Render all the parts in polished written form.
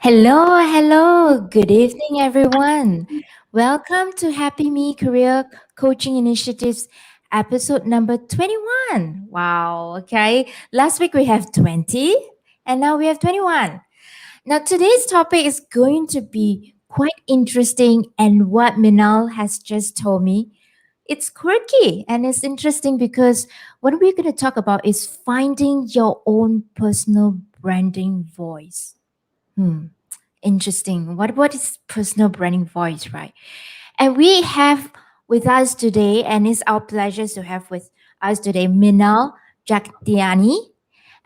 Hello. Good evening, everyone. Welcome to Happy Me Career Coaching Initiatives, episode number 21. Wow, okay. Last week we have 20, and now we have 21. Now, today's topic is going to be quite interesting, and what Minal has just told me, it's quirky and it's interesting because what we're going to talk about is finding your own personal branding voice. Hmm. Interesting. What is personal branding voice, right? And we have with us today, and it's our pleasure to have with us today, Minal Jagtiani.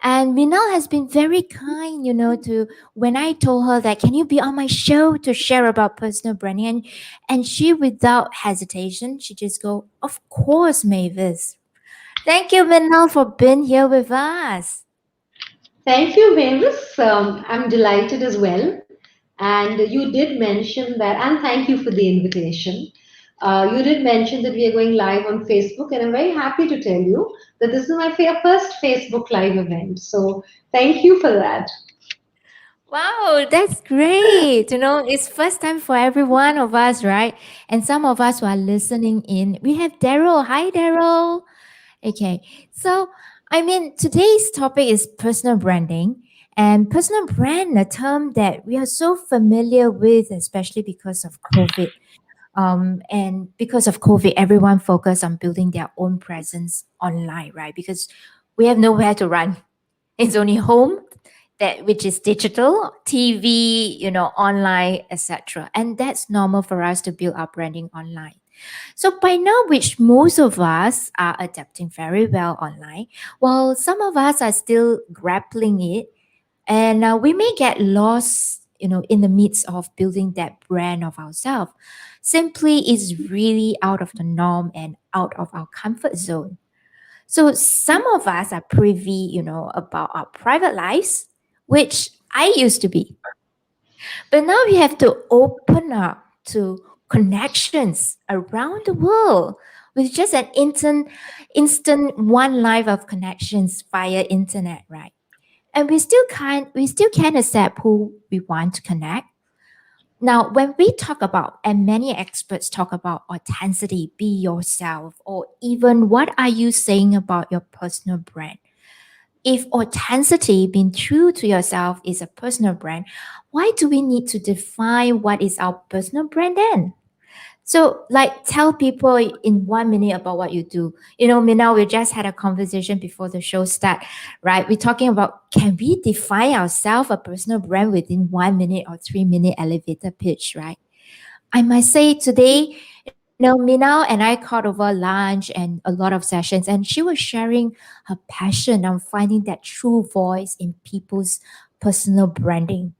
And Minal has been very kind, to when I told her that can you be on my show to share about personal branding, and she without hesitation, she just go, of course, Mavis. Thank you, Minal, for being here with us. Thank you, Mavis. I'm delighted as well. And you did mention that, and thank you for the invitation. You did mention that we are going live on Facebook, and I'm very happy to tell you that this is my first Facebook Live event. So thank you for that. Wow, that's great. It's first time for every one of us, right? And some of us who are listening in. We have Daryl. Hi, Daryl. Okay. So, today's topic is personal branding. And personal brand, a term that we are so familiar with, especially because of COVID. And because of COVID, everyone focused on building their own presence online, right? Because we have nowhere to run. It's only home that which is digital, TV, online, etc. And that's normal for us to build our branding online. So by now, which most of us are adapting very well online, while some of us are still grappling it, and we may get lost, in the midst of building that brand of ourselves. Simply is really out of the norm and out of our comfort zone. So some of us are privy, about our private lives, which I used to be. But now we have to open up to connections around the world with just an instant one life of connections via internet, right? And we still can't accept who we want to connect. Now, when we talk about, and many experts talk about authenticity, be yourself, or even what are you saying about your personal brand? If authenticity, being true to yourself, is a personal brand, why do we need to define what is our personal brand then? So, like, tell people in 1 minute about what you do. Mina, we just had a conversation before the show start, right? We're talking about can we define ourselves a personal brand within 1 minute or 3 minute elevator pitch, right? I must say today, Minal and I caught over lunch and a lot of sessions, and she was sharing her passion on finding that true voice in people's personal branding.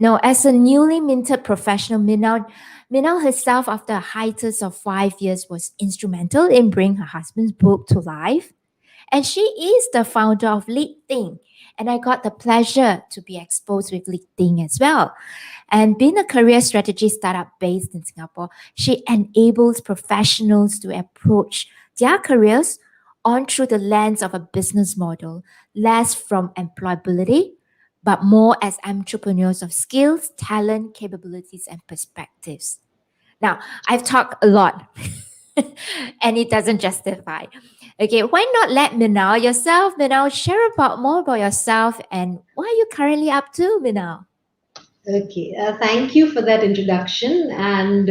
Now, as a newly minted professional, Minal herself, after a hiatus of 5 years, was instrumental in bringing her husband's book to life. And she is the founder of LinkedIn. And I got the pleasure to be exposed with LinkedIn as well. And being a career strategy startup based in Singapore, she enables professionals to approach their careers on through the lens of a business model, less from employability, but more as entrepreneurs of skills, talent, capabilities, and perspectives. Now, I've talked a lot and it doesn't justify. Okay, why not let Minal yourself, Minal, share about more about yourself and what are you currently up to, Minal? Okay, thank you for that introduction. And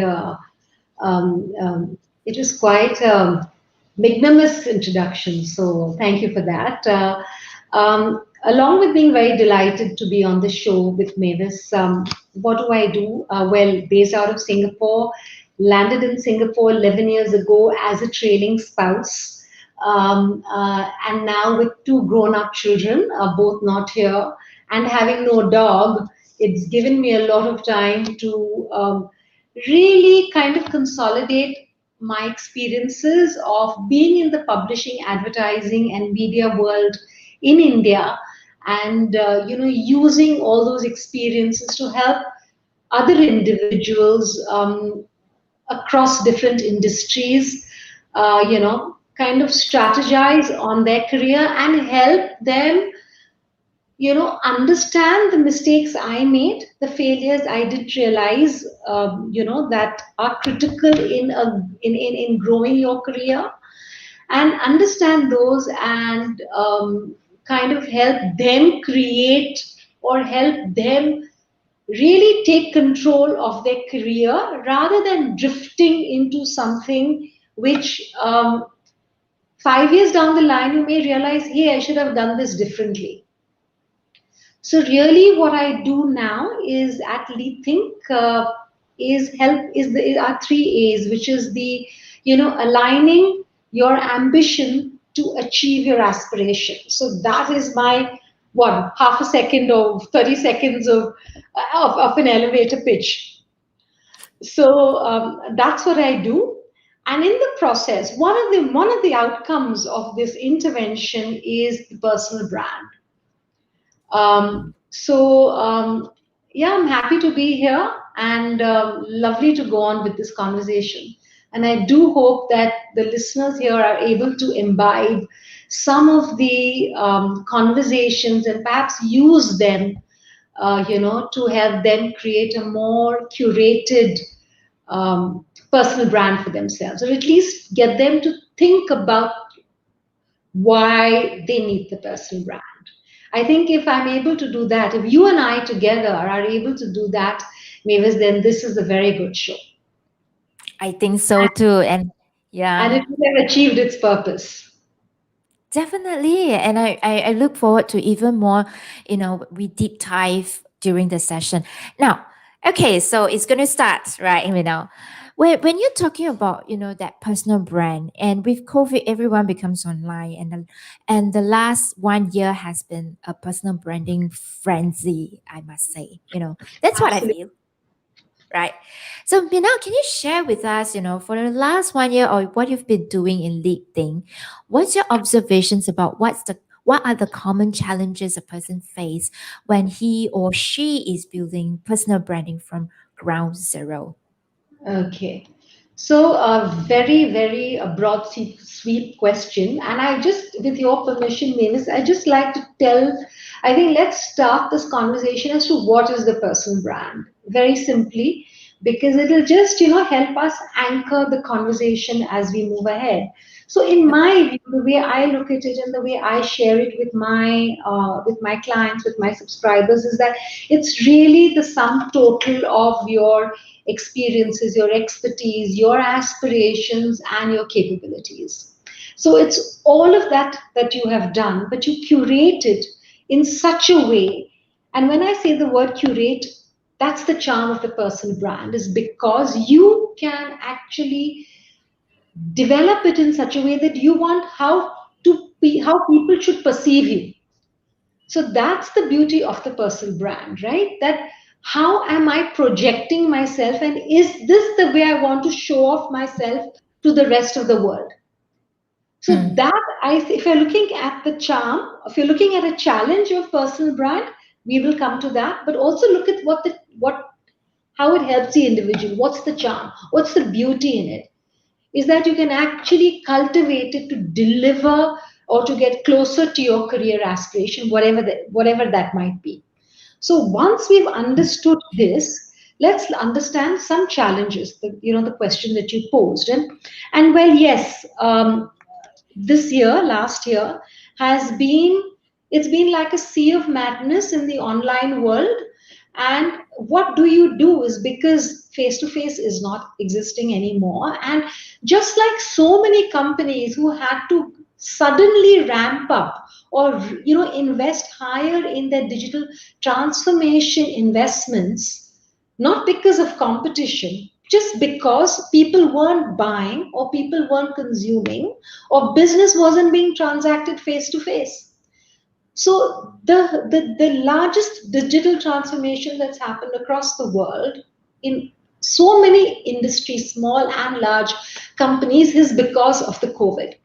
it was quite a magnanimous introduction. So thank you for that. Along with being very delighted to be on the show with Mavis, what do I do? Well, based out of Singapore, landed in Singapore 11 years ago as a trailing spouse. And now with two grown-up children, both not here, and having no dog, it's given me a lot of time to really kind of consolidate my experiences of being in the publishing, advertising, and media world in India, and using all those experiences to help other individuals across different industries, kind of strategize on their career and help them understand the mistakes I made, the failures I did realize, that are critical in growing your career, and understand those, and kind of help them create, or help them really take control of their career, rather than drifting into something which, 5 years down the line, you may realize, hey, I should have done this differently. So really, what I do now is at Think, is help is the are three A's, which is the, aligning your ambition to achieve your aspiration. So that is my, what, half a second or 30 seconds of an elevator pitch. So that's what I do. And in the process, one of the outcomes of this intervention is the personal brand. Yeah, I'm happy to be here, and lovely to go on with this conversation. And I do hope that the listeners here are able to imbibe some of the conversations, and perhaps use them, to help them create a more curated personal brand for themselves, or at least get them to think about why they need the personal brand. I think if I'm able to do that, if you and I together are able to do that, Mavis, then this is a very good show. I think so too. And And yeah, it will have achieved its purpose. definitely. And I look forward to even more, we deep dive during the session. Now, okay, so it's going to start, right, Minal? When you're talking about, that personal brand, and with COVID, everyone becomes online, and the last 1 year has been a personal branding frenzy, I must say. That's what I Absolutely. feel. Right. So, Mina, can you share with us, for the last 1 year, or what you've been doing in Lead Thing? What's your observations about what are the common challenges a person face when he or she is building personal branding from ground zero? Okay. So, a very, very broad, sweep question. And I just, with your permission, Mavis, I just like to I think let's start this conversation as to what is the personal brand. Very simply, because it'll just, help us anchor the conversation as we move ahead. So, in Yep. my view, the way I look at it and the way I share it with my clients, with my subscribers, is that it's really the sum total of your experiences, your expertise, your aspirations, and your capabilities. So it's all of that you have done, but you curate it in such a way. And when I say the word curate, that's the charm of the personal brand, is because you can actually develop it in such a way that you want how people should perceive you. So that's the beauty of the personal brand, right? That how am I projecting myself, and is this the way I want to show off myself to the rest of the world? So Mm. if you're looking at the charm, if you're looking at a challenge of personal brand, we will come to that. But also look at how it helps the individual. What's the charm? What's the beauty in it? Is that you can actually cultivate it to deliver or to get closer to your career aspiration, whatever that might be. So once we've understood this, let's understand some challenges. The question that you posed, and well, yes, last year, has been it's been like a sea of madness in the online world. And what do you do is, because face to face is not existing anymore, and just like so many companies who had to suddenly ramp up, or invest higher in their digital transformation investments, not because of competition, just because people weren't buying, or people weren't consuming, or business wasn't being transacted face to face. So the largest digital transformation that's happened across the world in so many industries, small and large companies, is because of the COVID.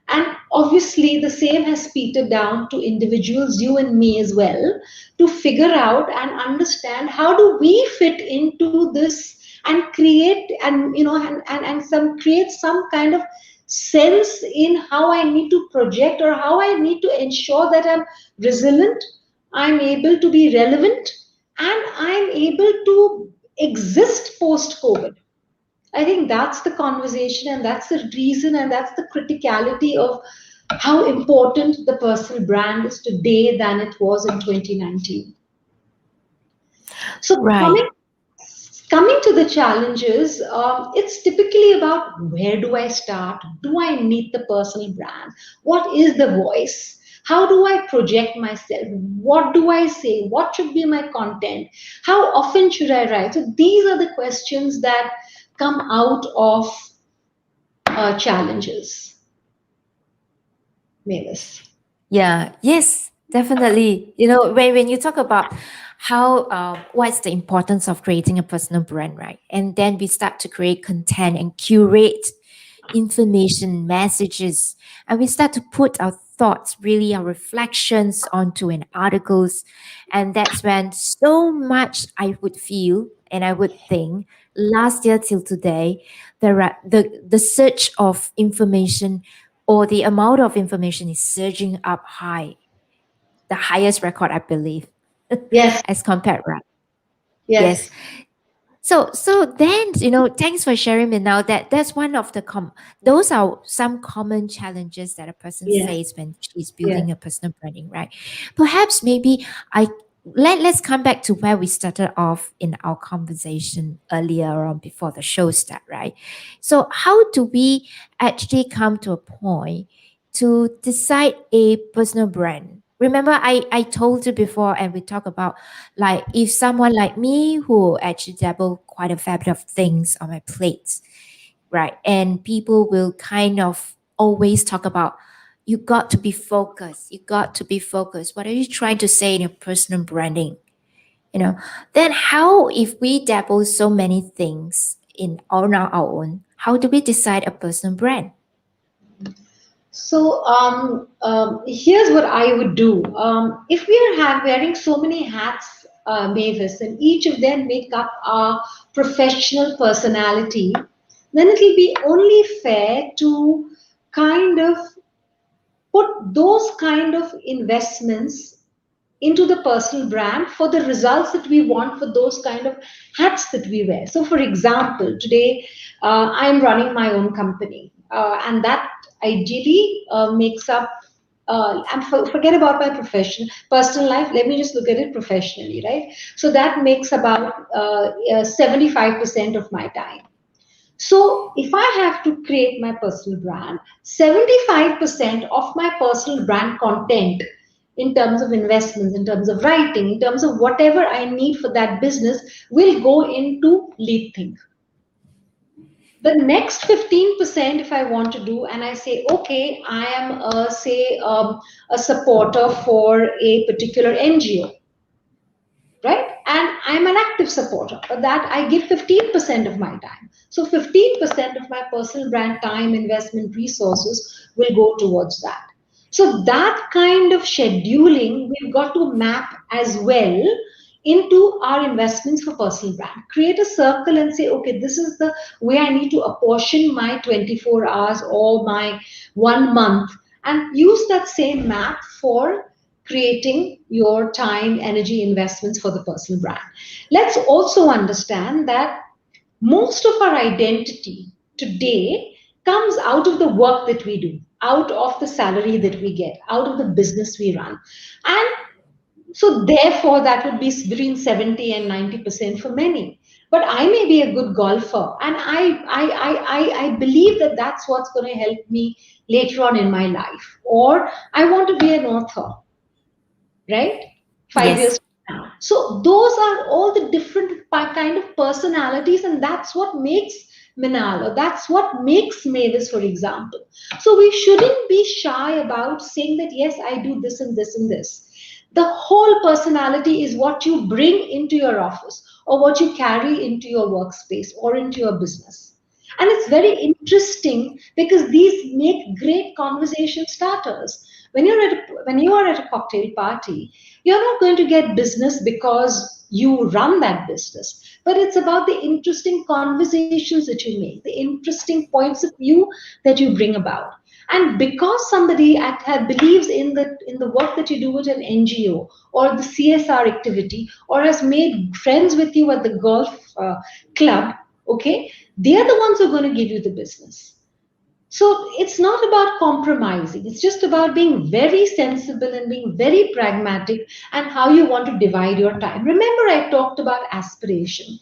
And obviously, the same has petered down to individuals, you and me as well, to figure out and understand how do we fit into this, and create, and create some kind of sense in how I need to project, or how I need to ensure that I'm resilient, I'm able to be relevant, and I'm able to exist post COVID. I think that's the conversation, and that's the reason, and that's the criticality of how important the personal brand is today than it was in 2019. So Right. coming to the challenges, it's typically about where do I start? Do I need the personal brand? What is the voice? How do I project myself? What do I say? What should be my content? How often should I write? So these are the questions that come out of challenges, Mavis. Yeah, yes, definitely. You know, when you talk about how what's the importance of creating a personal brand, right? And then we start to create content and curate information, messages, and we start to put our thoughts, really our reflections onto an articles. And that's when so much I would feel and I would think last year till today, the search of information or the amount of information is surging up high, the highest record, I believe, Yes, as compared, right? Yes. yes, So then, thanks for sharing me now that that's one of the those are some common challenges that a person yes, face when she's yes, building a personal branding, right? Perhaps maybe I let's come back to where we started off in our conversation earlier on before the show start, right? So how do we actually come to a point to decide a personal brand? Remember, I told you before, and we talked about like if someone like me who actually dabble quite a fair bit of things on my plate, right? And people will kind of always talk about you got to be focused. You got to be focused. What are you trying to say in your personal branding? You know, then how if we dabble so many things in on our own, how do we decide a personal brand? So here's what I would do. If we are wearing so many hats, Mavis, and each of them make up our professional personality, then it will be only fair to kind of put those kind of investments into the personal brand for the results that we want for those kind of hats that we wear. So, for example, today I'm running my own company, and that ideally makes up. And forget about my profession, personal life. Let me just look at it professionally, right? So that makes about 75% of my time. So if I have to create my personal brand, 75% of my personal brand content in terms of investments, in terms of writing, in terms of whatever I need for that business will go into lead think. The next 15%, if I want to do, and I say, okay, I am, say, a supporter for a particular NGO, right? And I'm an active supporter. For that, I give 15% of my time. So 15% of my personal brand time, investment, resources will go towards that. So that kind of scheduling we've got to map as well into our investments for personal brand. Create a circle and say, okay, this is the way I need to apportion my 24 hours or my 1 month, and use that same map for creating your time, energy investments for the personal brand. Let's also understand that most of our identity today comes out of the work that we do, out of the salary that we get, out of the business we run. And so therefore that would be between 70 and 90% for many. But I may be a good golfer, and I believe that that's what's going to help me later on in my life. Or I want to be an author, right? 5 years Yes. from now. So those are all the different kind of personalities, and that's what makes Minal, or that's what makes Mavis, for example. So we shouldn't be shy about saying that yes, I do this and this and this. The whole personality is what you bring into your office, or what you carry into your workspace or into your business. And it's very interesting because these make great conversation starters. When you are at a cocktail party, you're not going to get business because you run that business, but it's about the interesting conversations that you make, the interesting points of view that you bring about. And because somebody believes in the work that you do with an NGO or the CSR activity, or has made friends with you at the golf club, okay, they are the ones who are going to give you the business. So it's not about compromising. It's just about being very sensible and being very pragmatic and how you want to divide your time. Remember, I talked about aspiration.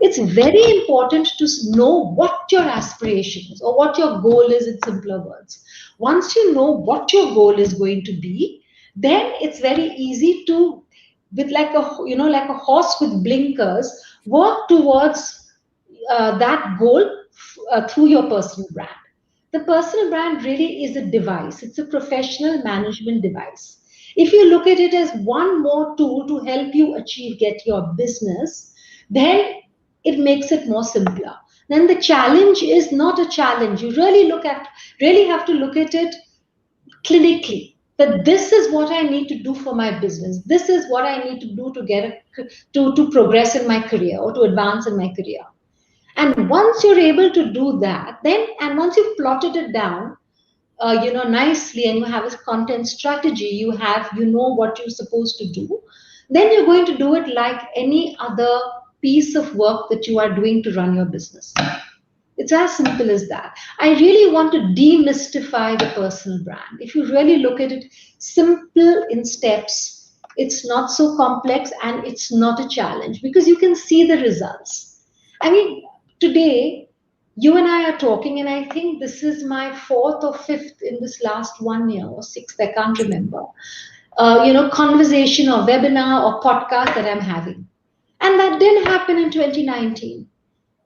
It's very important to know what your aspiration is or what your goal is in simpler words. Once you know what your goal is going to be, then it's very easy to, with like a horse with blinkers, work towards that goal through your personal brand. The personal brand really is a device. It's a professional management device. If you look at it as one more tool to help you get your business, then it makes it more simpler. Then the challenge is not a challenge. You really have to look at it clinically. That this is what I need to do for my business. This is what I need to do to to progress in my career or to advance in my career. And once you're able to do that, then and once you've plotted it down, nicely, and you have a content strategy, you know what you're supposed to do, then you're going to do it like any other piece of work that you are doing to run your business. It's as simple as that. I really want to demystify the personal brand. If you really look at it, simple in steps, it's not so complex and it's not a challenge because you can see the results. I mean, today, you and I are talking, and I think this is my fourth or fifth in this last 1 year or sixth, I can't remember, conversation or webinar or podcast that I'm having. And that didn't happen in 2019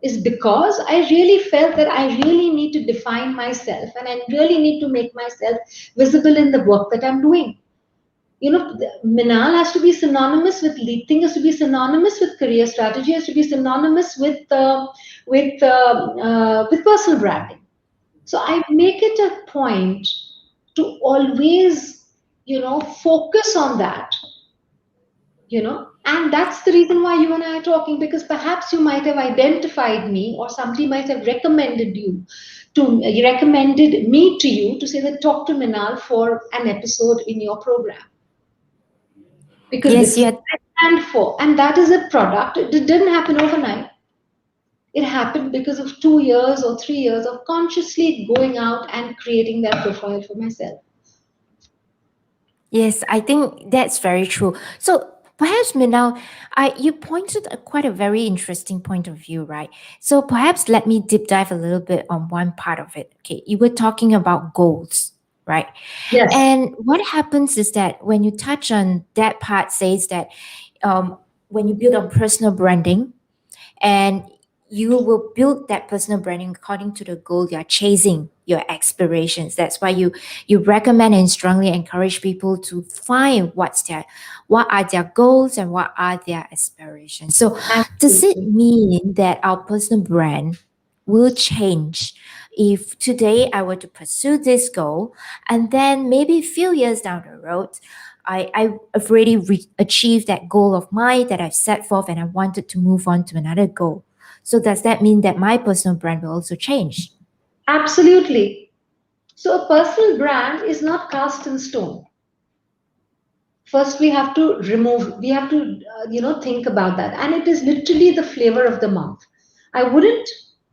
is because I really felt that I really need to define myself and I really need to make myself visible in the work that I'm doing. Minal has to be synonymous with leading, has to be synonymous with career strategy, has to be synonymous with personal branding. So I make it a point to always, focus on that, and that's the reason why you and I are talking, because perhaps you might have identified me or somebody might have recommended me to you to say that talk to Minal for an episode in your program, because Yes, this is you are. what I stand for, and that is a product. It didn't happen overnight. It happened because of 2 years or 3 years of consciously going out and creating that profile for myself. Yes, I think that's very true. So perhaps, Minal, you pointed a quite a very interesting point of view, right? So perhaps let me deep dive a little bit on one part of it. Okay, you were talking about goals, right? Yes, And what happens is that when you touch on that part, says that when you build on personal branding, and you will build that personal branding according to the goal you're chasing, your aspirations. That's why you recommend and strongly encourage people to find what are their goals and what are their aspirations. So does it absolutely. mean that our personal brand will change if today I were to pursue this goal, and then maybe a few years down the road I've already achieved that goal of mine that I've set forth, and I wanted to move on to another goal. So does that mean that my personal brand will also change? Absolutely. So a personal brand is not cast in stone. First we have to think about that, and it is literally the flavor of the month. I wouldn't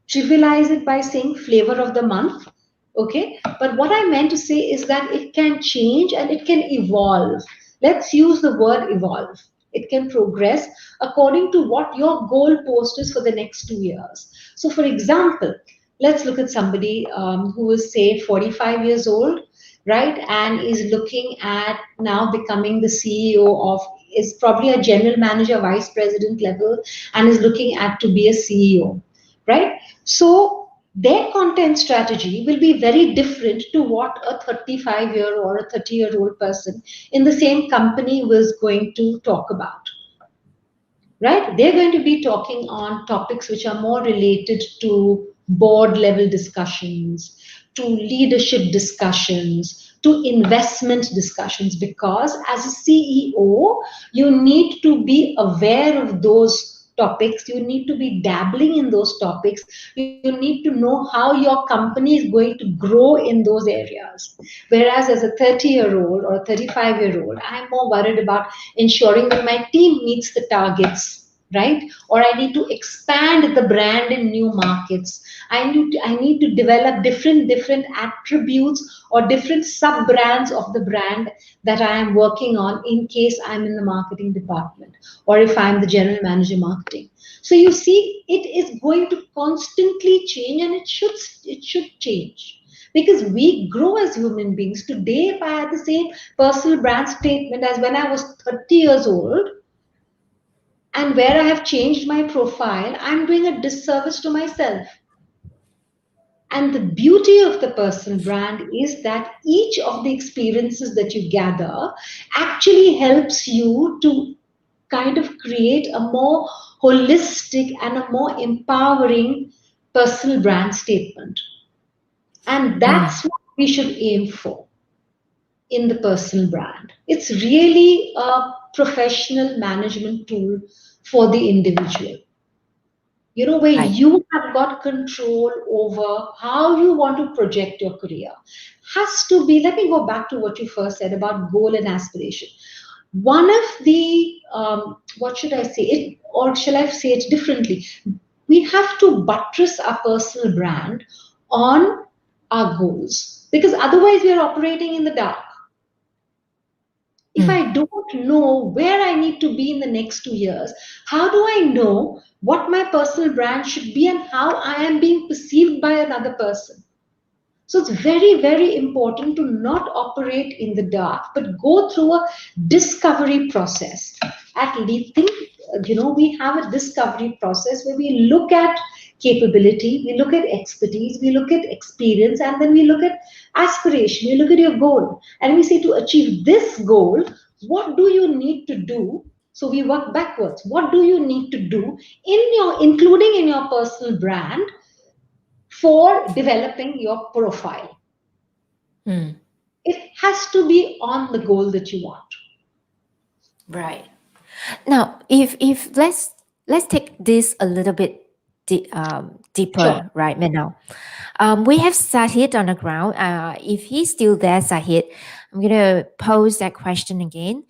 trivialize it by saying flavor of the month, okay, but what I meant to say is that it can change and it can evolve. Let's use the word evolve. It can progress according to what your goal post is for the next 2 years. So for example, let's look at somebody who is say 45 years old, right, and is looking at now becoming the CEO of, is probably a general manager, vice president level, and is looking at to be a CEO, right? So their content strategy will be very different to what a 35-year or a 30-year-old person in the same company was going to talk about, right? They're going to be talking on topics which are more related to board level discussions, to leadership discussions, to investment discussions, because as a CEO, you need to be aware of those topics, you need to be dabbling in those topics, you need to know how your company is going to grow in those areas. Whereas as a 30-year-old or a 35-year-old, I'm more worried about ensuring that my team meets the targets, right? Or I need to expand the brand in new markets. I need to develop different attributes or different sub brands of the brand that I am working on in case I'm in the marketing department or if I'm the general manager marketing. So you see, it is going to constantly change, and it should change because we grow as human beings. Today, if I had the same personal brand statement as when I was 30 years old, and where I have changed my profile, I'm doing a disservice to myself. And the beauty of the personal brand is that each of the experiences that you gather actually helps you to kind of create a more holistic and a more empowering personal brand statement. And Mm, that's what we should aim for in the personal brand. It's really a professional management tool for the individual, where right. you have got control over how you want to project your career. Has to be, let me go back to what you first said about goal and aspiration. One of the, what should I say it, or shall I say it differently? We have to buttress our personal brand on our goals because otherwise we are operating in the dark. If Mm, I don't know where I need to be in the next 2 years, how do I know what my personal brand should be and how I am being perceived by another person? So it's very, very important to not operate in the dark, but go through a discovery process. At Leaping, we have a discovery process where we look at capability, we look at expertise, we look at experience, and then we look at aspiration, we look at your goal. And we say to achieve this goal, what do you need to do? So we work backwards. What do you need to do including in your personal brand for developing your profile? mm, It has to be on the goal that you want. right. Now, if let's take this a little bit Sure. deeper, right, Minal? We have Sahid on the ground. If he's still there, Sahid, I'm gonna pose that question again.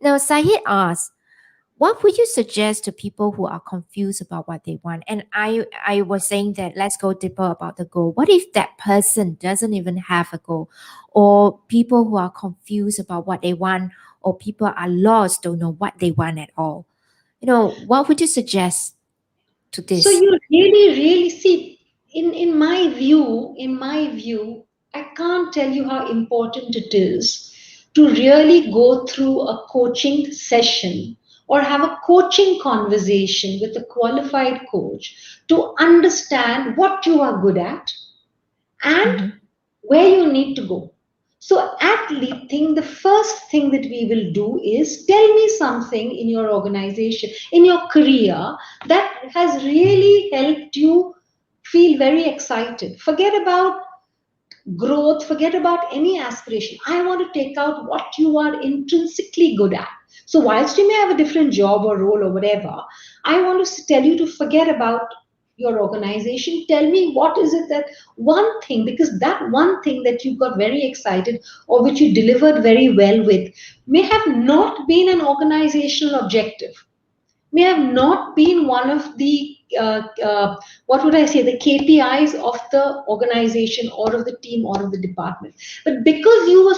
Now, Sahid asks, what would you suggest to people who are confused about what they want? And I was saying that let's go deeper about the goal. What if that person doesn't even have a goal, or people who are confused about what they want, or people are lost, don't know what they want at all? What would you suggest to So this? you really see, in my view, I can't tell you how important it is to really go through a coaching session or have a coaching conversation with a qualified coach to understand what you are good at and Mm-hmm. where you need to go. So at Leaping, the first thing that we will do is tell me something in your organization, in your career that has really helped you feel very excited. Forget about growth, forget about any aspiration. I want to take out what you are intrinsically good at. So, whilst you may have a different job or role or whatever, I want to tell you to forget about your organization. Tell me what is it, that one thing, because that one thing that you got very excited or which you delivered very well with may have not been an organizational objective, may have not been one of the what would I say, the KPIs of the organization or of the team or of the department. But because you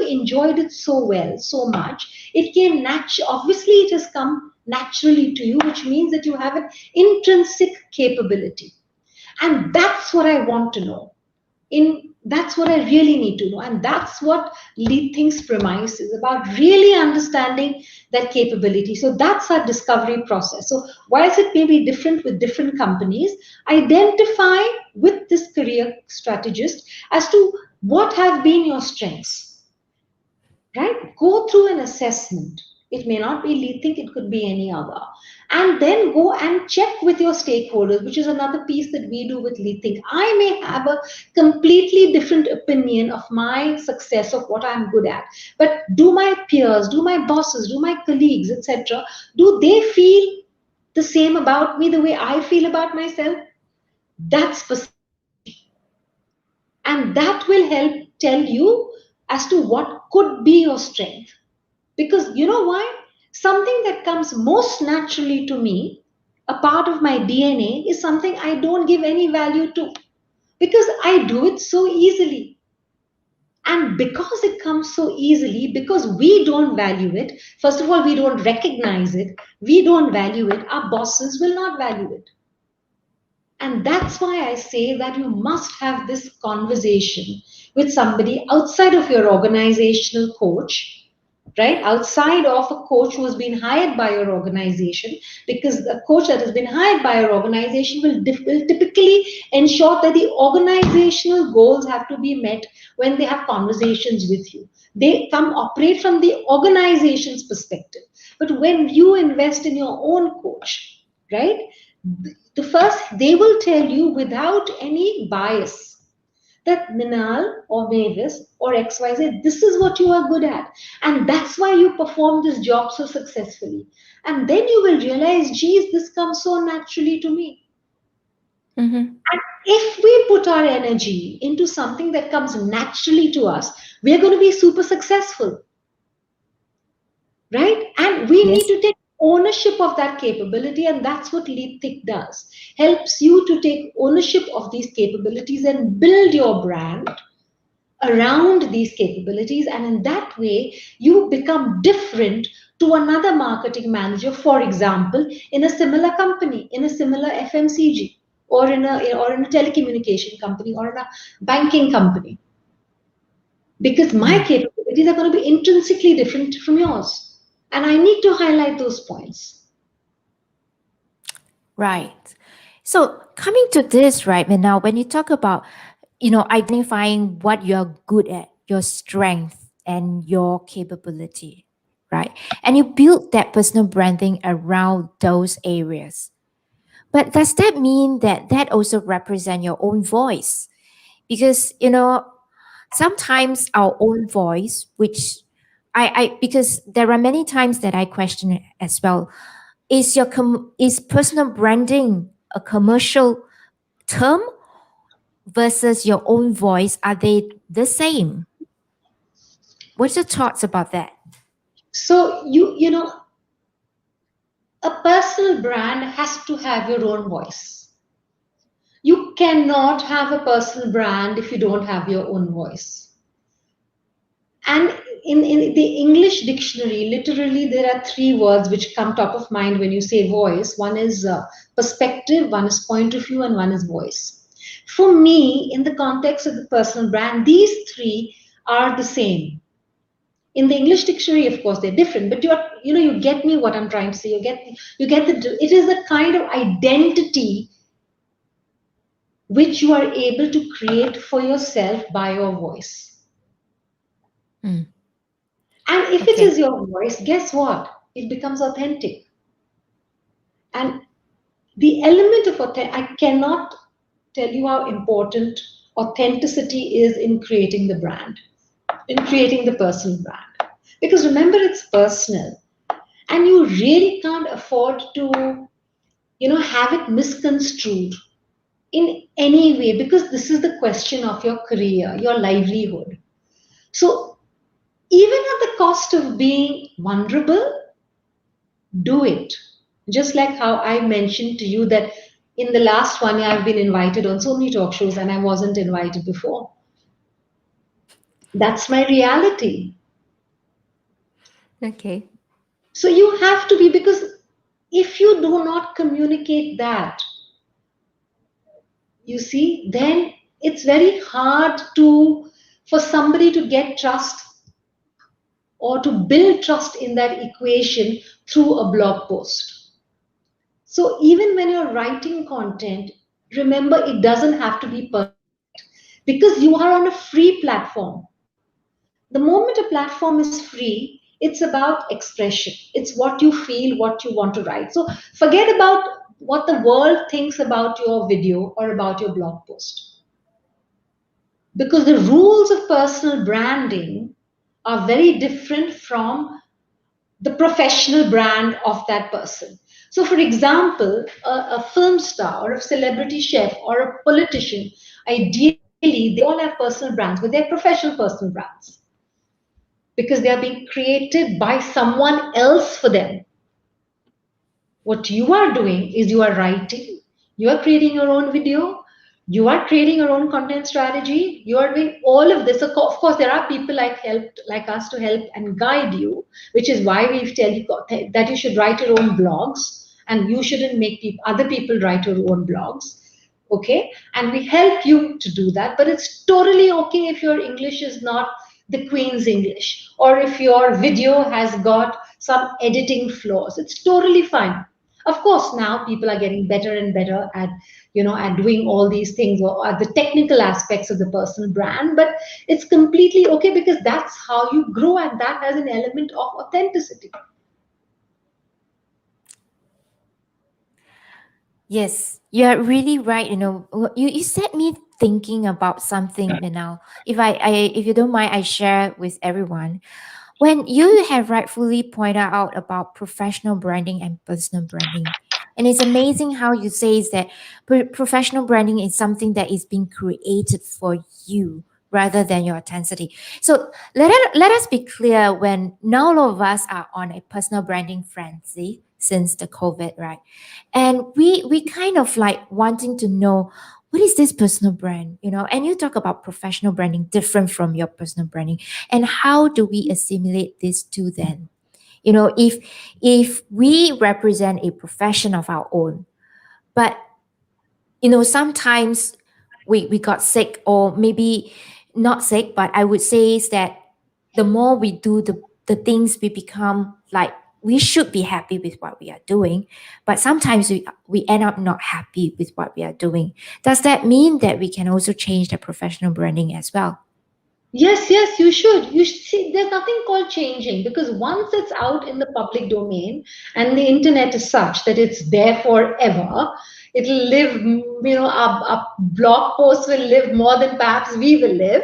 enjoyed it so well, so much, it came natural. Obviously, it has come naturally to you, which means that you have an intrinsic capability, and that's what I want to know. That's what I really need to know, and that's what lead things premise is about, really understanding that capability. So that's our discovery process. So whilst it may be different with different companies, identify with this career strategist as to what have been your strengths, right? Go through an assessment. It may not be lead think, it could be any other. And then go and check with your stakeholders, which is another piece that we do with lead think. I may have a completely different opinion of my success, of what I'm good at. But do my peers, do my bosses, do my colleagues, etc., do they feel the same about me, the way I feel about myself, that's perception. And that will help tell you as to what could be your strength. Because you know why? Something that comes most naturally to me, a part of my DNA, is something I don't give any value to because I do it so easily. And because it comes so easily, because we don't value it, first of all, we don't recognize it, we don't value it, our bosses will not value it. And that's why I say that you must have this conversation with somebody outside of your organizational coach, right? Outside of a coach who has been hired by your organization, because a coach that has been hired by your organization will typically ensure that the organizational goals have to be met when they have conversations with you. They come operate from the organization's perspective. But when you invest in your own coach, right? The first, they will tell you without any bias that Minal or Mavis or XYZ, this is what you are good at. And that's why you perform this job so successfully. And then you will realize, geez, this comes so naturally to me. Mm-hmm. And if we put our energy into something that comes naturally to us, we're going to be super successful, right? And we need Yes. to take ownership of that capability, and that's what Lead Thick does. Helps you to take ownership of these capabilities and build your brand around these capabilities, and in that way you become different to another marketing manager, for example, in a similar company, in a similar FMCG, or in a telecommunication company, or in a banking company, because my Mm. capabilities are going to be intrinsically different from yours, and I need to highlight those points. Right. So coming to this, right, now when you talk about, identifying what you're good at, your strength and your capability, right? And you build that personal branding around those areas. But does that mean that that also represent your own voice? Because, sometimes our own voice, which because there are many times that I question it as well. Is personal branding a commercial term versus your own voice? Are they the same? What's your thoughts about that? So you know, a personal brand has to have your own voice. You cannot have a personal brand if you don't have your own voice. And in the English dictionary, literally, there are three words which come top of mind when you say voice. One is perspective, one is point of view, and one is voice. For me, in the context of the personal brand, these three are the same. In the English dictionary, of course, they're different, but you get me what I'm trying to say. You get it is a kind of identity which you are able to create for yourself by your voice. Mm, And if it okay. is your voice, guess what? It becomes authentic. And the element of authentic, I cannot tell you how important authenticity is in creating the brand, in creating the personal brand. Because remember, it's personal. And you really can't afford to, have it misconstrued in any way, because this is the question of your career, your livelihood. So even at the cost of being vulnerable, do it. Just like how I mentioned to you that in the last 1 year, I've been invited on so many talk shows and I wasn't invited before. That's my reality. Okay. So you have to be, because if you do not communicate that, you see, then it's very hard for somebody to get trust or to build trust in that equation through a blog post. So even when you're writing content, remember, it doesn't have to be perfect because you are on a free platform. The moment a platform is free, it's about expression. It's what you feel, what you want to write. So forget about what the world thinks about your video or about your blog post. Because the rules of personal branding are very different from the professional brand of that person. So, for example, a film star or a celebrity chef or a politician, ideally, they all have personal brands, but they're professional personal brands because they are being created by someone else for them. What you are doing is you are writing, you are creating your own video, you are creating your own content strategy, you are doing all of this. Of course, there are people like us to help and guide you, which is why we tell you that you should write your own blogs and you shouldn't make other people write your own blogs. Okay, and we help you to do that, but it's totally okay if your English is not the Queen's English or if your video has got some editing flaws. It's totally fine. Of course, now people are getting better and better at at doing all these things or at the technical aspects of the personal brand, but it's completely okay because that's how you grow and that has an element of authenticity. Yes, you're really right. You set me thinking about something, Minal. If you don't mind, I share with everyone. When you have rightfully pointed out about professional branding and personal branding, and it's amazing how you say is that professional branding is something that is being created for you rather than your authenticity. So let us be clear, when not all of us are on a personal branding frenzy since the COVID, right? And we kind of like wanting to know what is this personal brand, and you talk about professional branding different from your personal branding, and how do we assimilate these two then? If we represent a profession of our own, but sometimes we got sick, or maybe not sick, but I would say is that the more we do the things, we become like we should be happy with what we are doing, but sometimes we end up not happy with what we are doing. Does that mean that we can also change the professional branding as well? Yes, yes, you should. You should see, there's nothing called changing because once it's out in the public domain and the internet is such that it's there forever, it'll live, our blog posts will live more than perhaps we will live,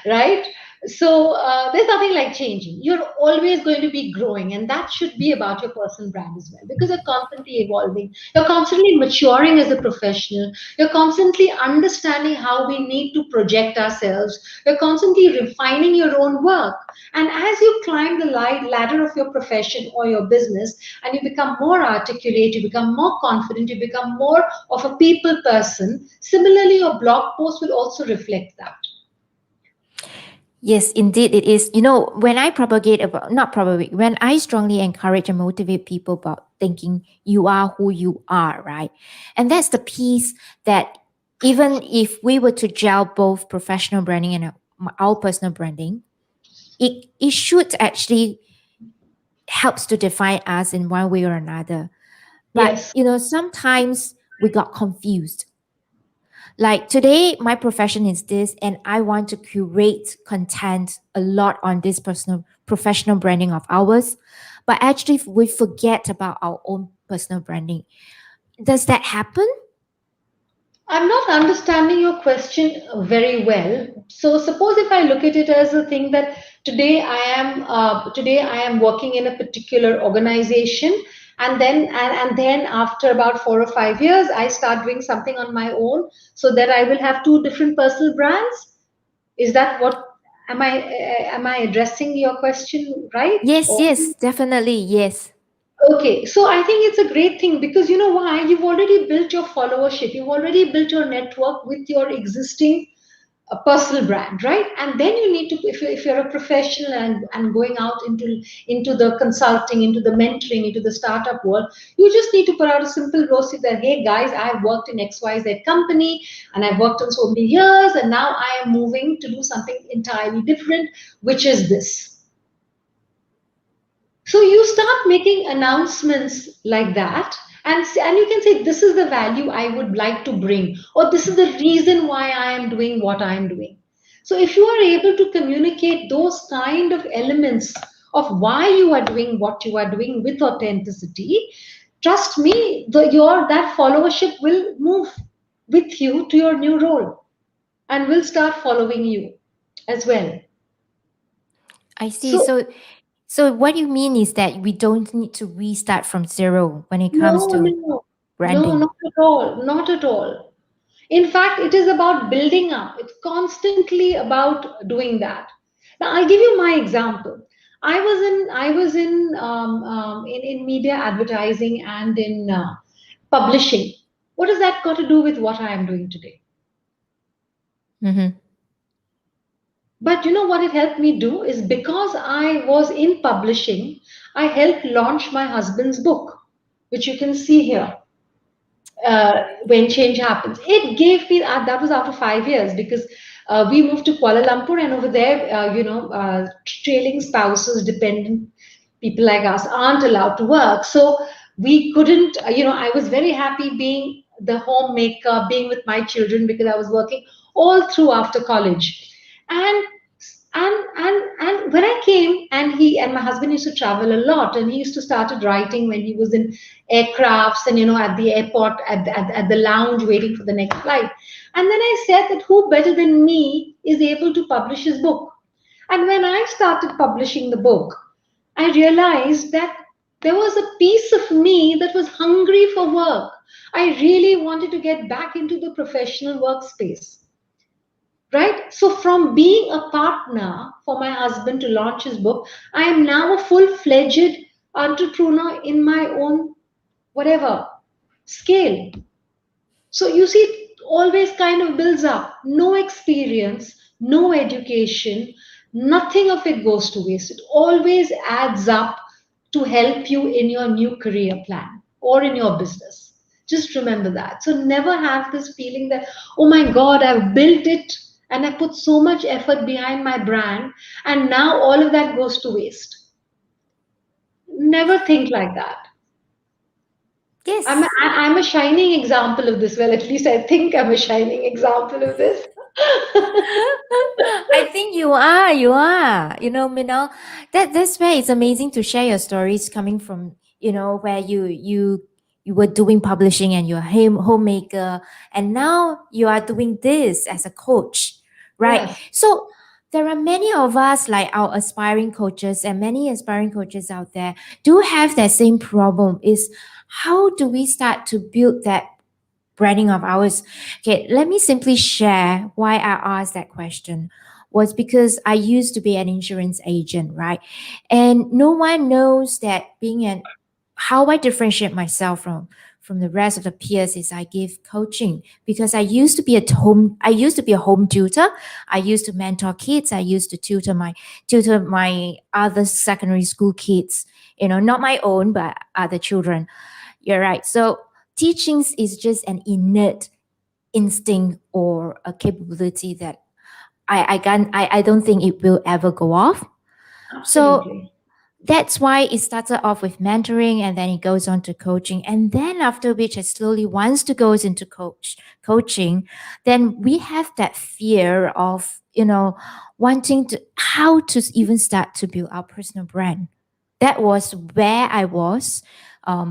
right? So there's nothing like changing. You're always going to be growing, and that should be about your personal brand as well because you're constantly evolving. You're constantly maturing as a professional. You're constantly understanding how we need to project ourselves. You're constantly refining your own work. And as you climb the ladder of your profession or your business and you become more articulate, you become more confident, you become more of a people person, similarly, your blog post will also reflect that. Yes, indeed it is. When I propagate about, not propagate, when I strongly encourage and motivate people about thinking you are who you are, right? And that's the piece that, even if we were to gel both professional branding and our personal branding, it should actually helps to define us in one way or another. But Yes. sometimes we got confused. Like today, my profession is this, and I want to curate content a lot on this personal professional branding of ours. But actually, if we forget about our own personal branding. Does that happen? I'm not understanding your question very well. So suppose if I look at it as a thing that today I am working in a particular organization, and then after about 4 or 5 years I start doing something on my own, so that I will have two different personal brands. Is that what am I addressing your question right? Yes, Or yes, definitely, yes. okay, so I think it's a great thing because you know why? You've already built your followership, you've already built your network with your existing personal brand, right? And then you need to, if you're a professional and going out into the consulting, into the mentoring, into the startup world, you just need to put out a simple brochure that, hey guys, I've worked in XYZ company and I've worked on so many years, and now I am moving to do something entirely different, which is this. So you start making announcements like that, and you can say, this is the value I would like to bring, or this is the reason why I am doing what I am doing. So if you are able to communicate those kind of elements of why you are doing what you are doing with authenticity, trust me, your that followership will move with you to your new role and will start following you as well. I see. So So So what you mean is that we don't need to restart from zero when it comes No, to no, no, branding. not at all, not at all. In fact, it is about building up. It's constantly about doing that. Now, I'll give you my example. I was in media advertising and in publishing. What has that got to do with what I am doing today? Mm-hmm. But you know what it helped me do is because I was in publishing, I helped launch my husband's book, which you can see here. When change happens. It gave me that was after 5 years because we moved to Kuala Lumpur, and over there, trailing spouses, dependent people like us aren't allowed to work. So we couldn't, I was very happy being the homemaker, being with my children because I was working all through after college. And and when I came, and he and my husband used to travel a lot, and he used to started writing when he was in aircrafts and at the airport at the lounge waiting for the next flight. And then I said that who better than me is able to publish his book. And when I started publishing the book, I realized that there was a piece of me that was hungry for work. I really wanted to get back into the professional workspace. Right? So, from being a partner for my husband to launch his book, I am now a full fledged entrepreneur in my own whatever scale. So, you see, it always kind of builds up. No experience, no education, nothing of it goes to waste. It always adds up to help you in your new career plan or in your business. Just remember that. So never have this feeling that, oh my God, I've built it and I put so much effort behind my brand and now all of that goes to waste. Never think like that. Yes. I'm a shining example of this. Well, at least I think I'm a shining example of this. I think you are. You are. Minal, that's why it's amazing to share your stories coming from, where you were doing publishing and you're a homemaker, and now you are doing this as a coach, right? Yes. So there are many of us, like our aspiring coaches, and many aspiring coaches out there do have that same problem. Is how do we start to build that branding of ours? Okay, let me simply share why I asked that question. Was because I used to be an insurance agent, right? And no one knows that being an how I differentiate myself from the rest of the peers is I give coaching because I used to be a home tutor. I used to mentor kids. I used to tutor my other secondary school kids, not my own, but other children. You're right. So teachings is just an innate instinct or a capability that I don't think it will ever go off. So Absolutely. that's why it started off with mentoring and then it goes on to coaching. And then after which I slowly wants to goes into coaching, then we have that fear of, wanting to how to even start to build our personal brand. That was where I was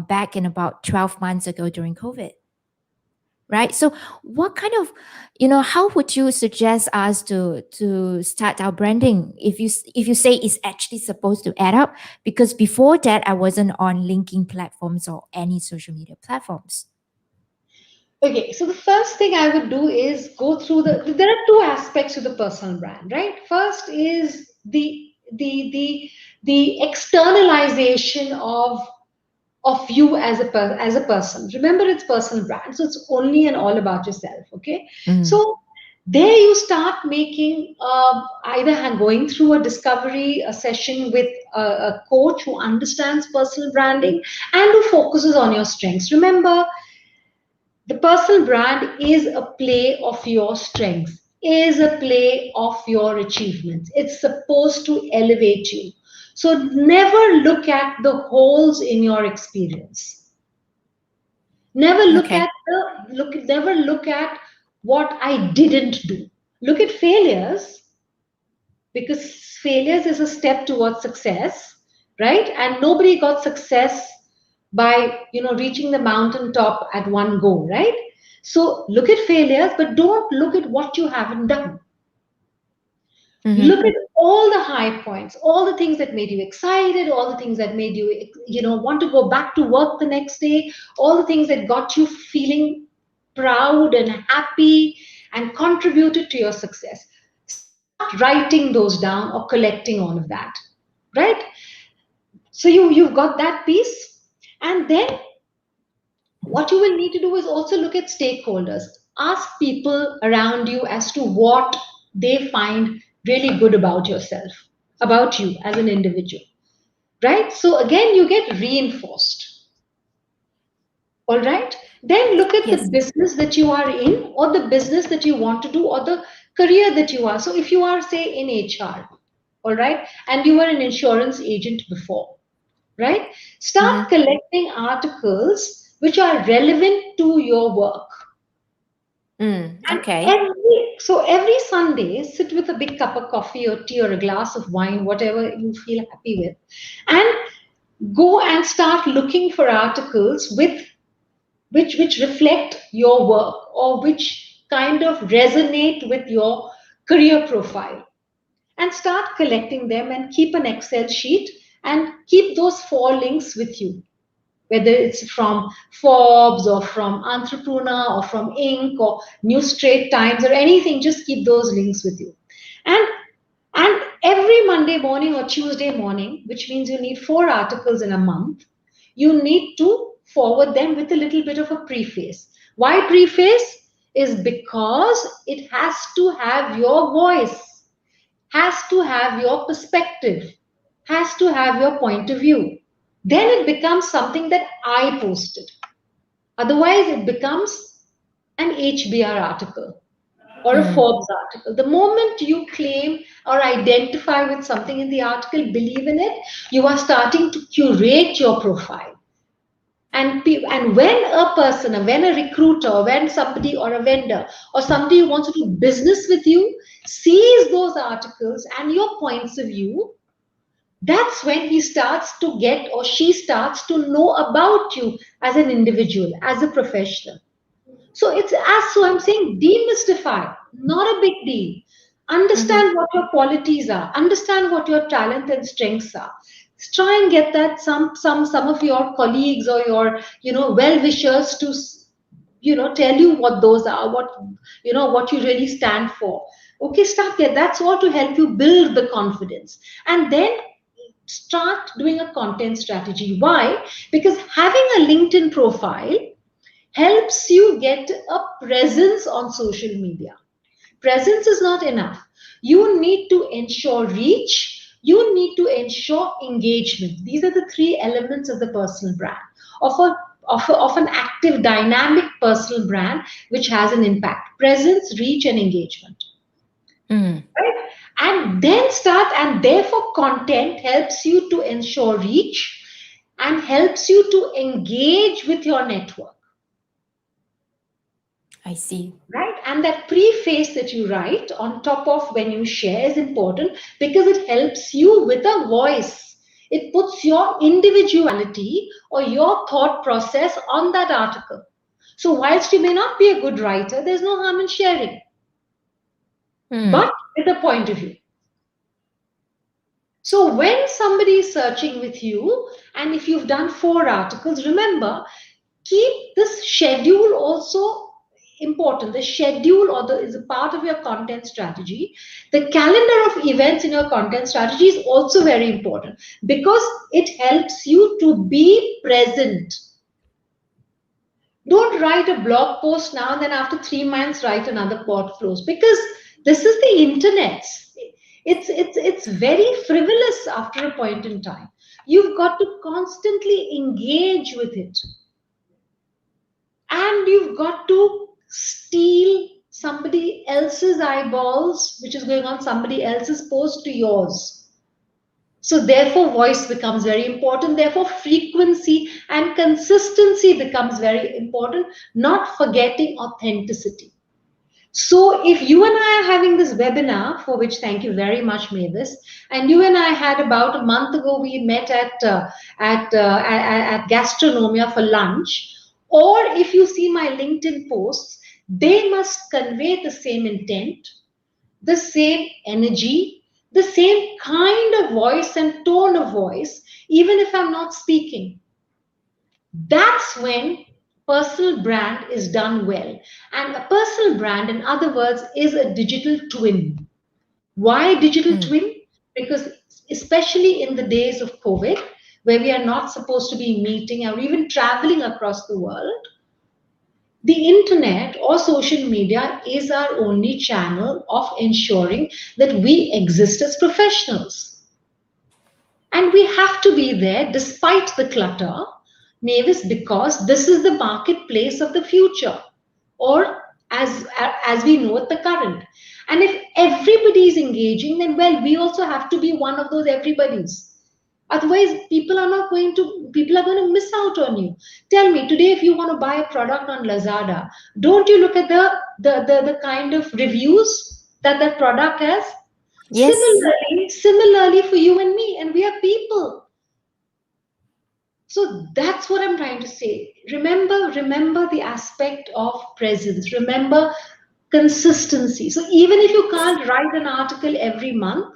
back in about 12 months ago during COVID. Right. So what kind of, how would you suggest us to start our branding if you say it's actually supposed to add up? Because before that I wasn't on linking platforms or any social media platforms. Okay, so the first thing I would do is go through there are two aspects to the personal brand, right? First is the externalization of you as a person. Remember, it's personal brand, so it's only and all about yourself. Okay, Mm. so there you start making either going through a discovery a session with a coach who understands personal branding and who focuses on your strengths. Remember, the personal brand is a play of your strengths, is a play of your achievements. It's supposed to elevate you. So never look at the holes in your experience. Never look Okay. at never look at what I didn't do. Look at failures, because failures is a step towards success, right? And nobody got success by reaching the mountaintop at one go, right? So look at failures, but don't look at what you haven't done. Look Mm-hmm. at all the high points, all the things that made you excited, all the things that made you, want to go back to work the next day, all the things that got you feeling proud and happy and contributed to your success. Start writing those down or collecting all of that, right? So you've got that piece, and then what you will need to do is also look at stakeholders. Ask people around you as to what they find really good about yourself, about you as an individual, right? So again, you get reinforced. All right. Then look at the Yes. business that you are in, or the business that you want to do, or the career that you are. So if you are, say, in HR, all right, and you were an insurance agent before, right? Start Mm-hmm. collecting articles which are relevant to your work. And Okay. every Sunday, sit with a big cup of coffee or tea or a glass of wine, whatever you feel happy with, and go and start looking for articles with which reflect your work or which kind of resonate with your career profile, and start collecting them and keep an Excel sheet and keep those 4 links with you, whether it's from Forbes or from Entrepreneur or from Inc. or New Straight Times or anything, just keep those links with you. And and every Monday morning or Tuesday morning, which means you need 4 articles in a month, you need to forward them with a little bit of a preface. Why preface? Is because it has to have your voice, has to have your perspective, has to have your point of view. Then it becomes something that I posted. Otherwise, it becomes an HBR article or a Mm. Forbes article. The moment you claim or identify with something in the article, believe in it, you are starting to curate your profile. And when a person, or when a recruiter, or when somebody or a vendor or somebody who wants to do business with you sees those articles and your points of view, that's when he starts to get or she starts to know about you as an individual, as a professional. So I'm saying demystify, not a big deal. Mm-hmm. Understand what your qualities are, understand what your talent and strengths are. Try and get that some of your colleagues or your well wishers to tell you what those are, what you really stand for. Okay, start there. That's all to help you build the confidence. And then start doing a content strategy. Why? Because having a LinkedIn profile helps you get a presence on social media. Presence is not enough. You need to ensure reach, you need to ensure engagement. These are the 3 elements of the personal brand, of of an active, dynamic personal brand which has an impact: presence, reach, and engagement. Mm. Right? And then start, and therefore, content helps you to ensure reach and helps you to engage with your network. I see. Right? And that preface that you write on top of when you share is important because it helps you with a voice. It puts your individuality or your thought process on that article. So, whilst you may not be a good writer, there's no harm in sharing, Mm. but with a point of view. So, when somebody is searching with you, and if you've done 4 articles, remember, keep this schedule also important. The schedule is a part of your content strategy. The calendar of events in your content strategy is also very important because it helps you to be present. Don't write a blog post now and then after 3 months write another post because this is the internet. It's very frivolous after a point in time. You've got to constantly engage with it, and you've got to steal somebody else's eyeballs, which is going on somebody else's post, to yours. So therefore voice becomes very important, therefore frequency and consistency becomes very important, not forgetting authenticity. So if you and I are having this webinar, for which thank you very much, Mavis, and you and I had about a month ago, we met at Gastronomia for lunch, or if you see my LinkedIn posts, they must convey the same intent. the same energy, the same kind of voice and tone of voice, even if I'm not speaking. That's when personal brand is done well. And a personal brand, in other words, is a digital twin. Why digital Mm. twin? Because especially in the days of COVID, where we are not supposed to be meeting or even traveling across the world, the internet or social media is our only channel of ensuring that we exist as professionals. And we have to be there despite the clutter, Mavis, because this is the marketplace of the future, or as we know it, the current. And if everybody is engaging, then well, we also have to be one of those everybody's. Otherwise, people are going to miss out on you. Tell me, today, if you want to buy a product on Lazada, don't you look at the kind of reviews that that product has? Yes. Similarly for you and me, and we are people. So that's what I'm trying to say. Remember the aspect of presence. Remember consistency. So even if you can't write an article every month,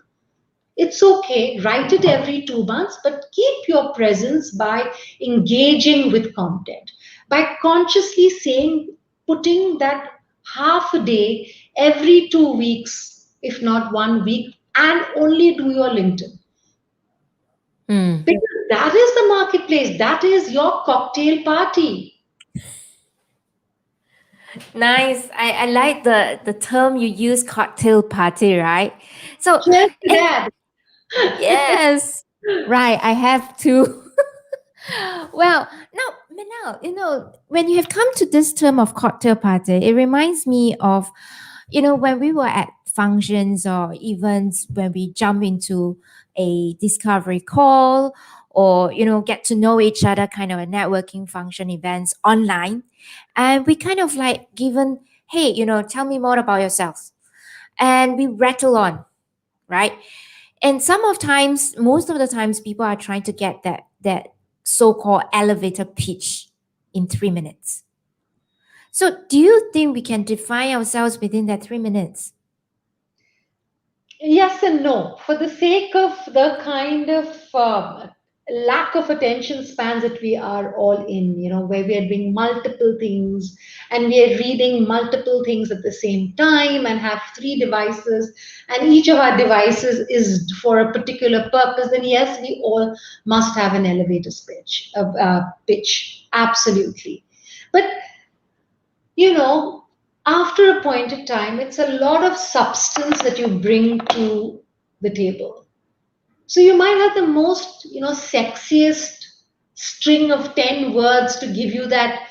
it's okay. Write it every 2 months, but keep your presence by engaging with content, by consciously saying, putting that half a day every 2 weeks, if not 1 week, and only do your LinkedIn. Mm. Because that is the marketplace, that is your cocktail party. Nice. I like the term you use, cocktail party, right? So, Cheers to and that. yes, right. I have to. Well, now, Minal, when you have come to this term of cocktail party, it reminds me of, when we were at functions or events, when we jump into a discovery call or, get to know each other, kind of a networking function events online. And we kind of like given, hey, tell me more about yourself. And we rattle on, right? And most of the times, people are trying to get that so-called elevator pitch in 3 minutes. So do you think we can define ourselves within that 3 minutes? Yes and no. For the sake of the kind of lack of attention spans that we are all in, where we are doing multiple things and we are reading multiple things at the same time and have three devices, and each of our devices is for a particular purpose, then yes, we all must have an elevator pitch. Absolutely. But you know, after a point of time, it's a lot of substance that you bring to the table. So you might have the most, sexiest string of 10 words to give you that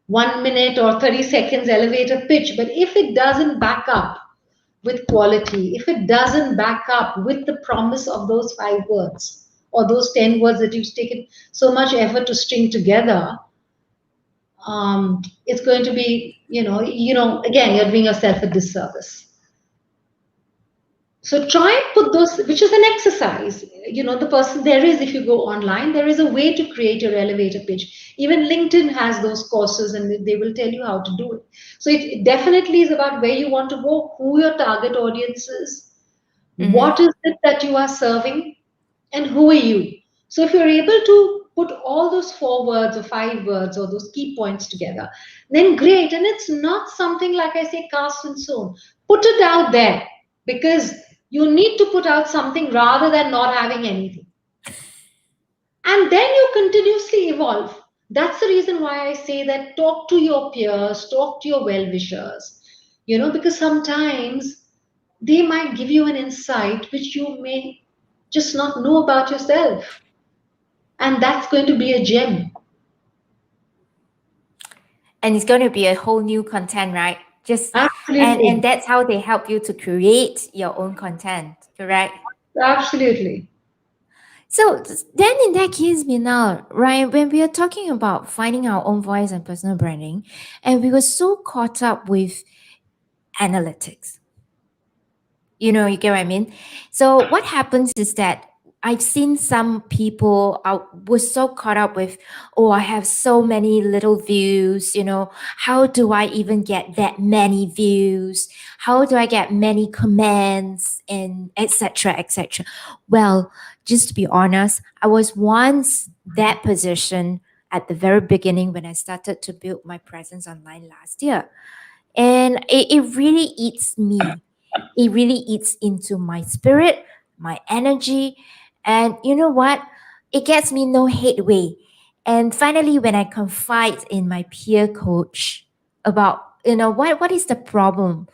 1 minute or 30 seconds elevator pitch. But if it doesn't back up with quality, if it doesn't back up with the promise of those 5 words or those 10 words that you've taken so much effort to string together, it's going to be, again, you're doing yourself a disservice. So try and put those, which is an exercise. The person there is, if you go online, there is a way to create your elevator pitch. Even LinkedIn has those courses and they will tell you how to do it. So it definitely is about where you want to go, who your target audience is, Mm-hmm. what is it that you are serving, and who are you. So if you're able to put all those 4 words or 5 words or those key points together, then great. And it's not something like I say, cast and sewn. Put it out there because you need to put out something rather than not having anything. And then you continuously evolve. That's the reason why I say that talk to your peers, talk to your well wishers, because sometimes they might give you an insight which you may just not know about yourself. And that's going to be a gem. And it's going to be a whole new content, right? Just and Absolutely. that's how they help you to create your own content, correct? Absolutely. So then in that case, Minal, right, when we are talking about finding our own voice and personal branding, and we were so caught up with analytics, you get what I mean? So what happens is that I've seen some people was so caught up with, oh, I have so many little views, how do I even get that many views? How do I get many comments and etc. etc. Well, just to be honest, I was once that position at the very beginning when I started to build my presence online last year. And it really eats me. It really eats into my spirit, my energy. And you know what? It gets me no headway. And finally, when I confide in my peer coach about, what is the problem?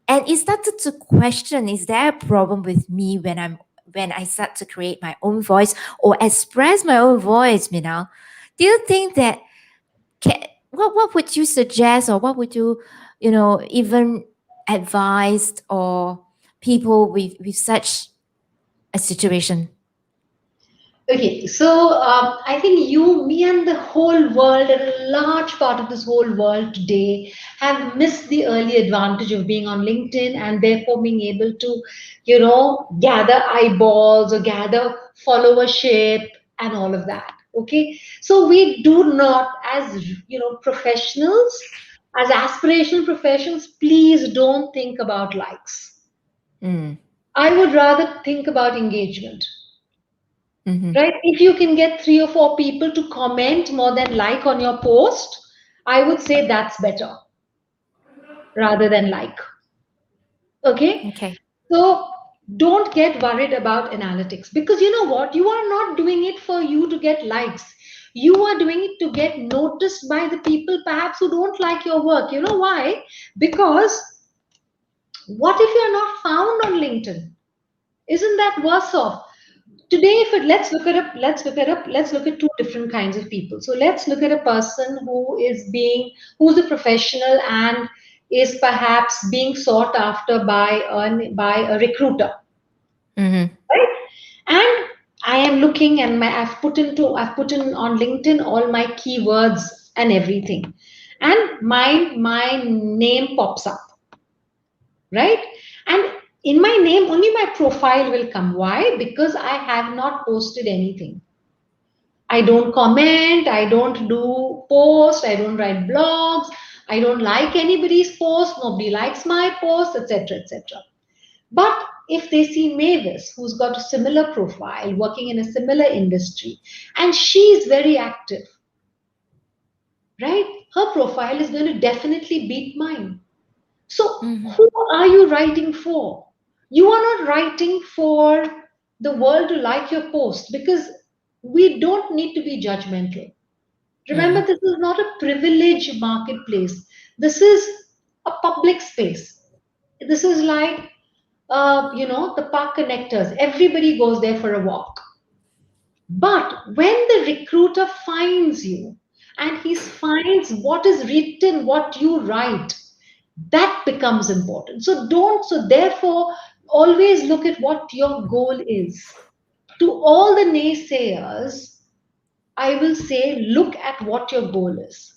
And it started to question, is there a problem with me when I start to create my own voice or express my own voice, Minal? Do you think that what would you suggest, or what would you even advise or people with such a situation? Okay, so I think you, me, and the whole world, and a large part of this whole world today have missed the early advantage of being on LinkedIn and therefore being able to, gather eyeballs or gather followership and all of that. Okay, so we do not, as professionals, as aspirational professionals, please don't think about likes. Mm. I would rather think about engagement. Mm-hmm. Right? If you can get three or four people to comment more than like on your post, I would say that's better rather than like. Okay? Okay. So don't get worried about analytics, because you know what? You are not doing it for you to get likes. You are doing it to get noticed by the people perhaps who don't like your work. You know why? Because what if you're not found on LinkedIn? Isn't that worse off? Today, let's look at two different kinds of people. So let's look at a person who's a professional and is perhaps being sought after by a recruiter, Mm-hmm. right? And I am looking, and I've put in on LinkedIn all my keywords and everything, and my name pops up, right? And in my name, only my profile will come. Why? Because I have not posted anything. I don't comment, I don't do post, I don't write blogs, I don't like anybody's post, nobody likes my post, etc. etc. But if they see Mavis, who's got a similar profile, working in a similar industry, and she's very active, right? Her profile is going to definitely beat mine. So, Mm-hmm. who are you writing for? You are not writing for the world to like your post, because we don't need to be judgmental. Remember, Mm-hmm. this is not a privilege marketplace. This is a public space. This is like, the park connectors. Everybody goes there for a walk. But when the recruiter finds you and he finds what is written, what you write, that becomes important. So therefore, always look at what your goal is. To all the naysayers, I will say, look at what your goal is.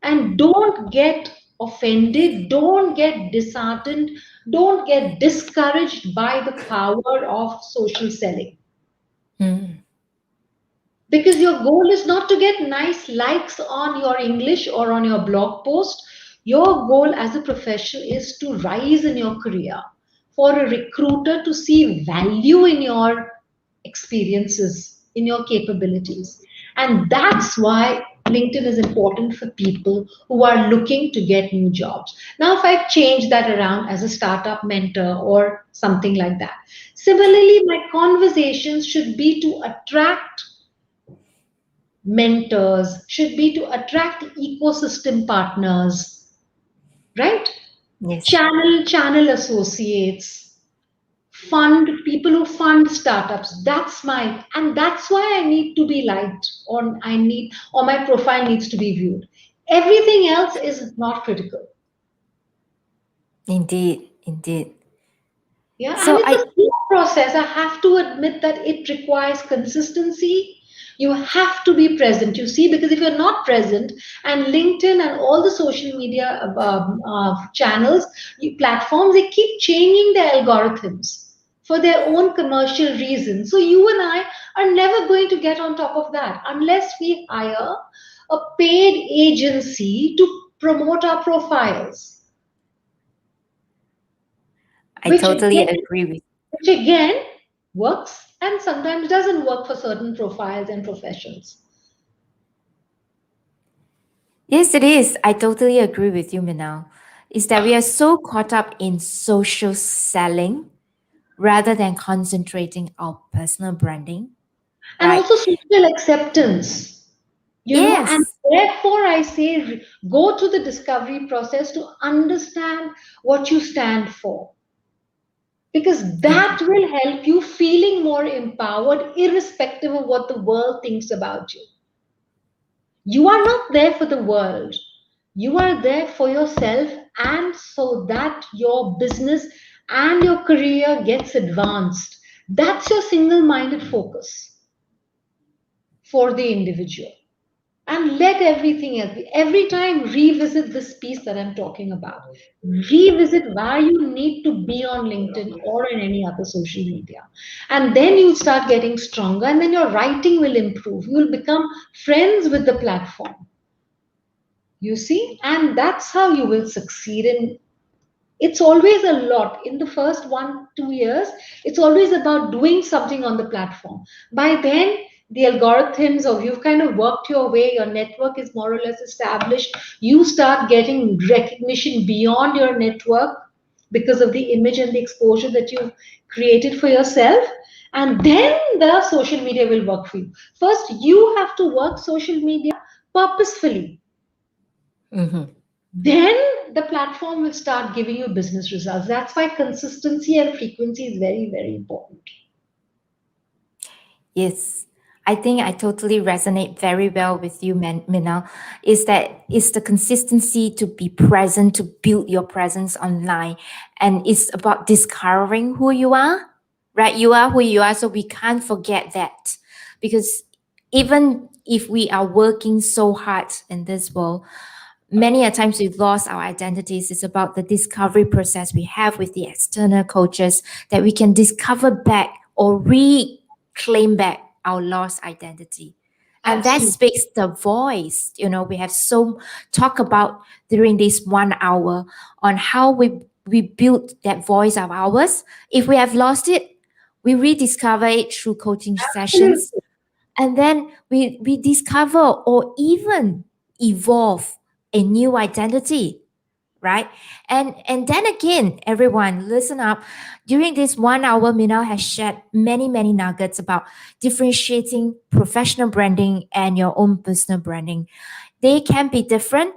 And don't get offended, don't get disheartened, don't get discouraged by the power of social selling. Mm-hmm. Because your goal is not to get nice likes on your English or on your blog post. Your goal as a professional is to rise in your career, for a recruiter to see value in your experiences, in your capabilities. And that's why LinkedIn is important for people who are looking to get new jobs. Now, if I change that around as a startup mentor or something like that, similarly, my conversations should be to attract mentors, should be to attract ecosystem partners, right? Yes. Channel associates, fund people who fund startups. That's why I need to be liked, or my profile needs to be viewed. Everything else is not critical. Indeed. Indeed. Yeah, and So it's a slow process. I have to admit that it requires consistency. You have to be present, you see, because if you're not present, and LinkedIn and all the social media channels, platforms, they keep changing their algorithms for their own commercial reasons. So you and I are never going to get on top of that unless we hire a paid agency to promote our profiles, I which totally again, agree with. which again works and sometimes doesn't work for certain profiles and professions. Yes, it is. I totally agree with you, Minal. Is that we are so caught up in social selling rather than concentrating our personal branding, And right? also social acceptance, and Yes. therefore I say go through the discovery process to understand what you stand for, because that Exactly. will help you feeling more empowered irrespective of what the world thinks about you. You are not there for the world, you are there for yourself, and so that your business and your career gets advanced. That's your single minded focus for the individual. And let everything else be. Every time revisit this piece that I'm talking about. Revisit why you need to be on LinkedIn or in any other social media. And then you'll start getting stronger, and then your writing will improve. You will become friends with the platform. You see? And that's how you will succeed in. It's always a lot in the first 1 2 years. It's always about doing something on the platform. By then the algorithms, or you've kind of worked your way, your network is more or less established, you start getting recognition beyond your network because of the image and the exposure that you've created for yourself. And then the social media will work for you. First you have to work social media purposefully, Mhm. then the platform will start giving you business results. That's why consistency and frequency is very, very important. Yes, I think I totally resonate very well with you, Minal. Is that it's the consistency to be present, to build your presence online, and it's about discovering who you are. Right, you are who you are, so we can't forget that, because even if we are working so hard in this world, many a times we've lost our identities. It's about the discovery process we have with the external coaches that we can discover back or reclaim back our lost identity. And that Absolutely. speaks the voice. We have so talk about during this 1 hour on how we build that voice of ours. If we have lost it, we rediscover it through coaching sessions, Absolutely. and then we discover or even evolve a new identity, right? And then again, everyone listen up. During this 1 hour, Minal has shared many nuggets about differentiating professional branding and your own personal branding. They can be different,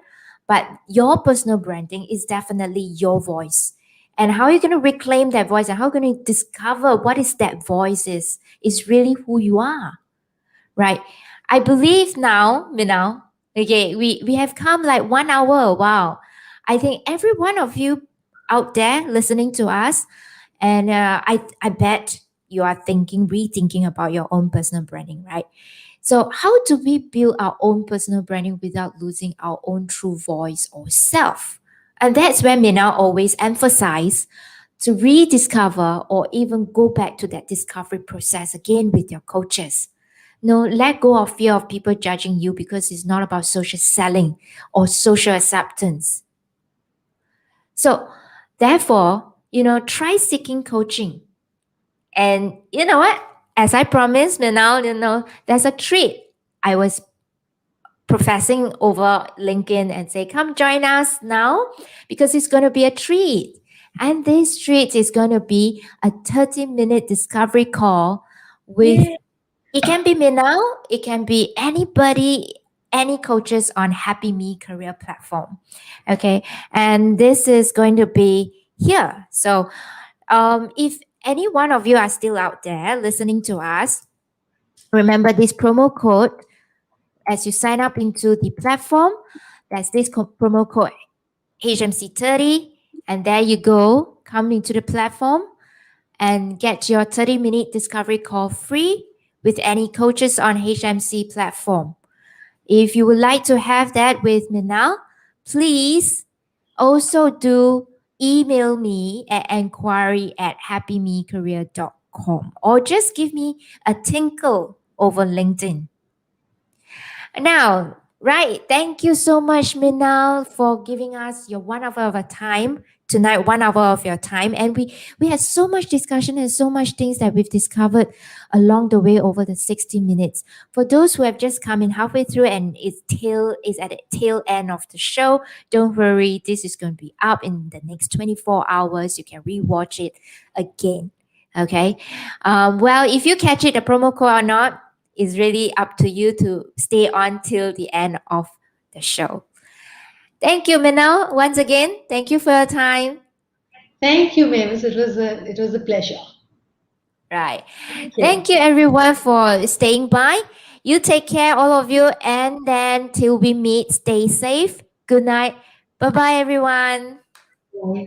but your personal branding is definitely your voice. And how you're going to reclaim that voice and how you're going to discover what is that voice is really who you are. Right. I believe now, Minal, okay, we have come like 1 hour. Wow. I think every one of you out there listening to us, and I bet you are rethinking about your own personal branding, right? So, how do we build our own personal branding without losing our own true voice or self? And that's where Minal always emphasize to rediscover or even go back to that discovery process again with your coaches. No, let go of fear of people judging you, because it's not about social selling or social acceptance. So, therefore, try seeking coaching. And you know what? As I promised, Minal, there's a treat. I was professing over LinkedIn and say, come join us now, because it's going to be a treat. And this treat is going to be a 30-minute discovery call with. Yeah. It can be me now. It can be anybody, any coaches on Happy Me Career platform. Okay. And this is going to be here. So if any one of you are still out there listening to us, remember this promo code as you sign up into the platform. That's this promo code HMC30. And there you go. Come into the platform and get your 30-minute discovery call free with any coaches on HMC platform. If you would like to have that with me now, please also do email me at enquiry@happymecareer.com or just give me a tinkle over LinkedIn. Now, right, thank you so much, Minal, for giving us your 1 hour of a time tonight, 1 hour of your time. And we had so much discussion and so much things that we've discovered along the way over the 60 minutes. For those who have just come in halfway through and is at the tail end of the show, don't worry, this is going to be up in the next 24 hours. You can rewatch it again. Okay. Well, if you catch it, the promo code or not, is really up to you to stay on till the end of the show. Thank you, Minal. Once again, thank you for your time. Thank you, Mavis. It was a pleasure. Right. Thank you. Thank you, everyone, for staying by. You take care, all of you. And then till we meet, stay safe. Good night. Bye bye, everyone. Bye.